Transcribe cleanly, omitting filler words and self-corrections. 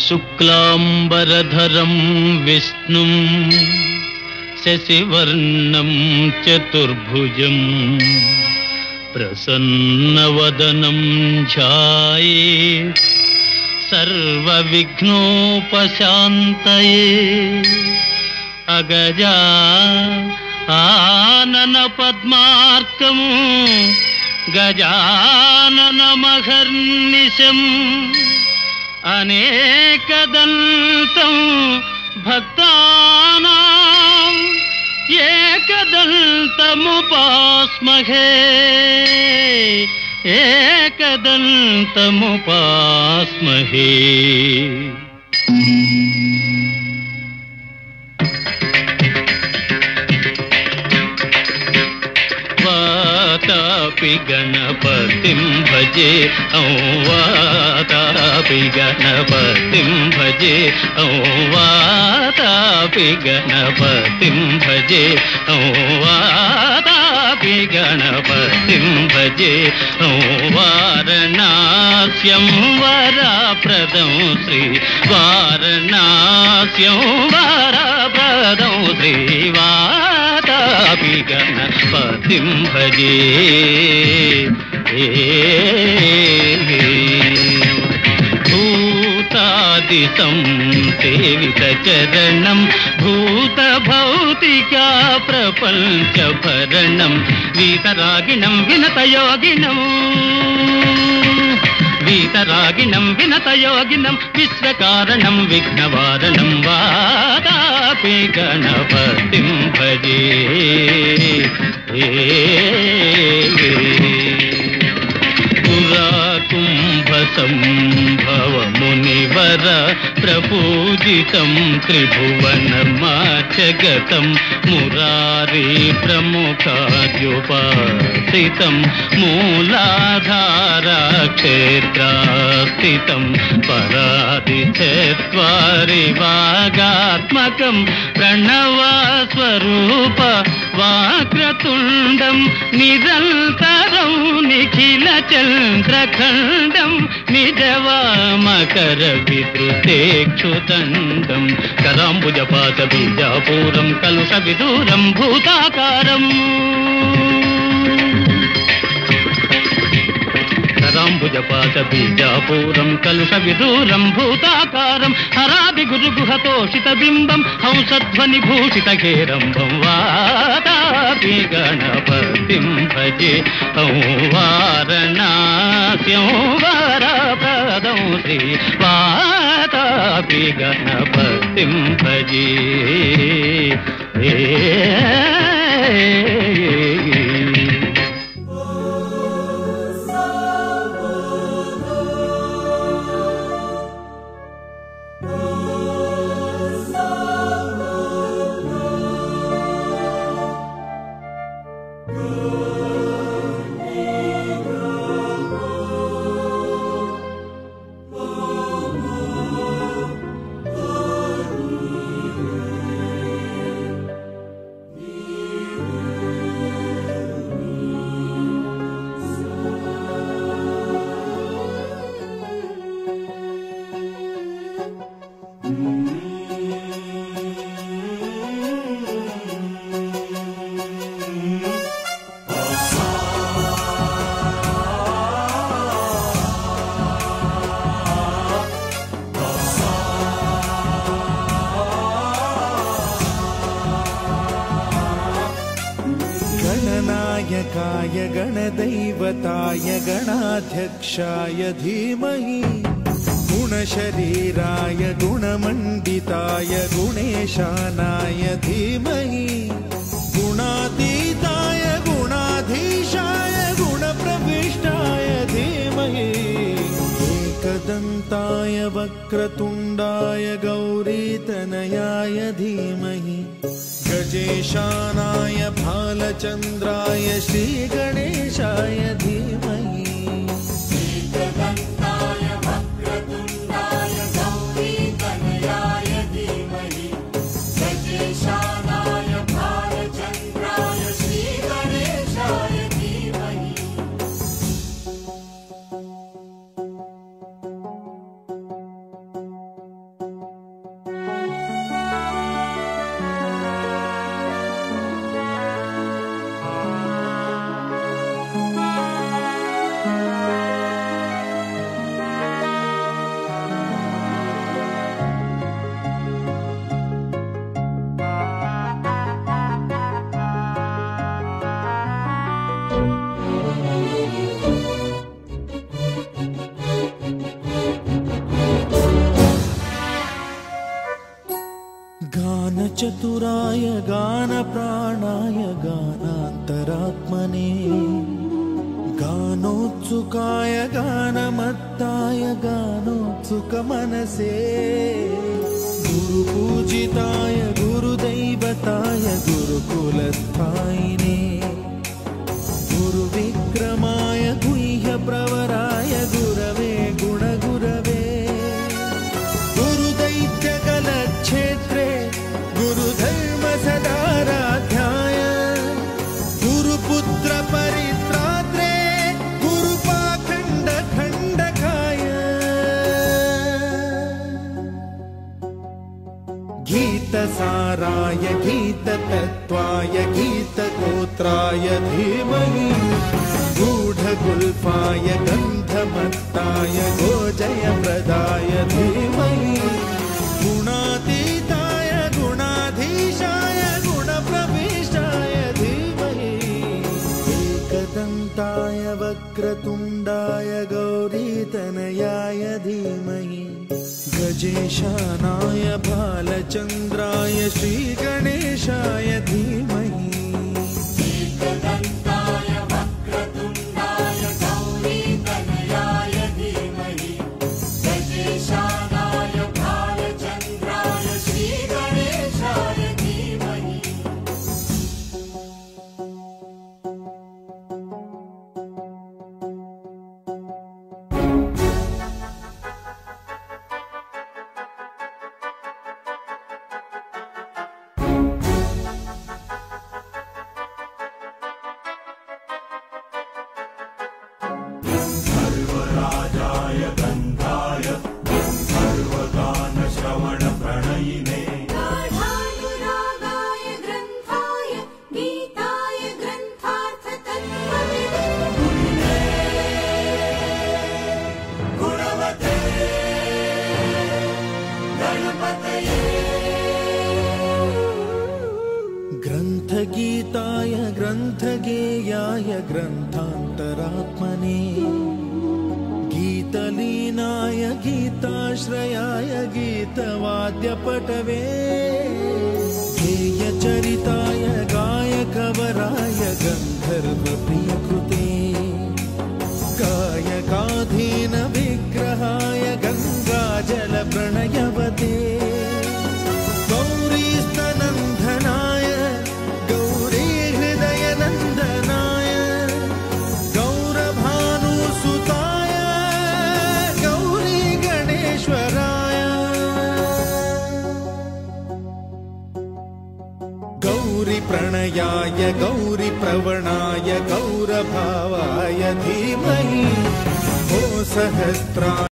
శుక్లాంబరధరం విష్ణుం శశివర్ణం చతుర్భుజం ప్రసన్నవదనం ధ్యాయేత్ సర్వవిఘ్నోపశాంతయే. అగజా ఆనన పద్మార్కం గజాననమహర్నిశం అనేకదంతం భక్తానాం ఏకదంతముపాస్మహే ఏకదంతముపాస్మహే. వాతాపి గణపతిం భజే వాతాపి గణపతిం భజే వాతాపి గణపతిం భజే వాతాపి గణపతిం భజే. వారణాస్యం వరప్రదం శ్రీ వారణాస్యం వరప్రదం శ్రీ వాతాపి గణపతిం భజే. భూతాదిశం సేవిత చరణం భూత భౌతికా ప్రపంచ భరణం వీతరాగిణం వినతయోగినం వీతరాగిణం వినతయోగినం విశ్వకారణం విఘ్నవారణం వాతాపి గణపతిం భజే. పురాకుంభసంభవ మునివర ప్రపూజితం త్రిభువనమాచగతం మురారీ ప్రముఖాద్యుపాసితం మూలాధారా క్షేత్రాస్థితం పరాదిచత్వారి వాగాత్మకం ప్రణవస్వరూప వాక్రతుండం నిరంతరం నిఖిల చంద్రఖండం నిజవామకర విద్రుతేక్షుదండం కరాంబుజపాత బీజాపూరం కలుష విదూరం భూతాకారం కరాంబుజపాత బీజాపూరం కలుష విదూరం భూతాకారం హరాది గురుగుహతోషిత బింబం హంసధ్వని భూషిత గేరంబం వాతాపి గణపతిం భజే. వారణాస్యం వరప్రదం శ్రీ వాతాపి గణపతిం భజే. गणनायकाय गणदैवताय गणाध्यक्षाय धीमहि गुणशरीराय गुणमण्डिताय गुणेशानाय धीमहि गुणातीताय गुणाधीशाय गुणप्रविष्टाय धीमहि एकदन्ताय वक्रतुण्डाय गौरीतनयाय धीमहि गजेशानाय भालचन्द्राय श्रीगणेशाय धीमहि एकदन्ताय वक्रतुण्डाय गौरीतनयाय धीमहि गजेशानाय भालचन्द्राय श्रीगणेशाय धीमहि चतुराय गानप्राणाय गानान्तरात्मने गानोत्सुकाय गानमत्ताय गानोत्सुकमनसे गुरुपूजिताय गुरुदैवताय गुरुकुलस्थायिने गुरुविक्रमाय गुह्यप्रवराय गुरवे गुणगुरवे गुरुदैत्यकलक्षेत्रे गुरुधर्मसदाराध्याय गुरुपुत्र परित्रात्रे गुरुपाखण्डखण्डकाय गीतसाराय गीततत्त्वाय गीतगोत्राय धीमहि गूढगुल्फाय गन्धमत्ताय गोजयप्रदाय धीमहि गुणातीताय गुणाधीशाय गुणप्रविष्टाय धीमहि एकदन्ताय वक्रतुण्डाय गौरीतनयाय धीमहि गजेशानाय बालचन्द्राय श्रीगणेशाय धीमहि एकदन्ताय वक्रतुण्डाय गौरीतनयाय धीमहि गजेशानाय बालचन्द्राय श्रीगणेशाय धीमहि सर्वराजाय गन्धाय सर्वगानश्रवणप्रणयिने गाढानुरागाय ग्रन्थाय गीताय ग्रन्थार्थतत्त्वविदे गुणवते गणपतये ग्रन्थगीताय ग्रन्थगेयाय ग्रन्थान्तरात्मने गीतलीनाय गीताश्रयाय गीतवाद्यपटवे गेयचरिताय गायकवराय गन्धर्वप्रियकृते गायकाधीनविग्रहाय गङ्गाजलप्रणयवते गौरीस्तनन्दनाय गौरीहृदयनन्दनाय गौरभानुसुताय गौरीगणेश्वराय गौरीप्रणयाय गौरीप्रवणाय गौरभावाय धीमहि ओ सहस्राय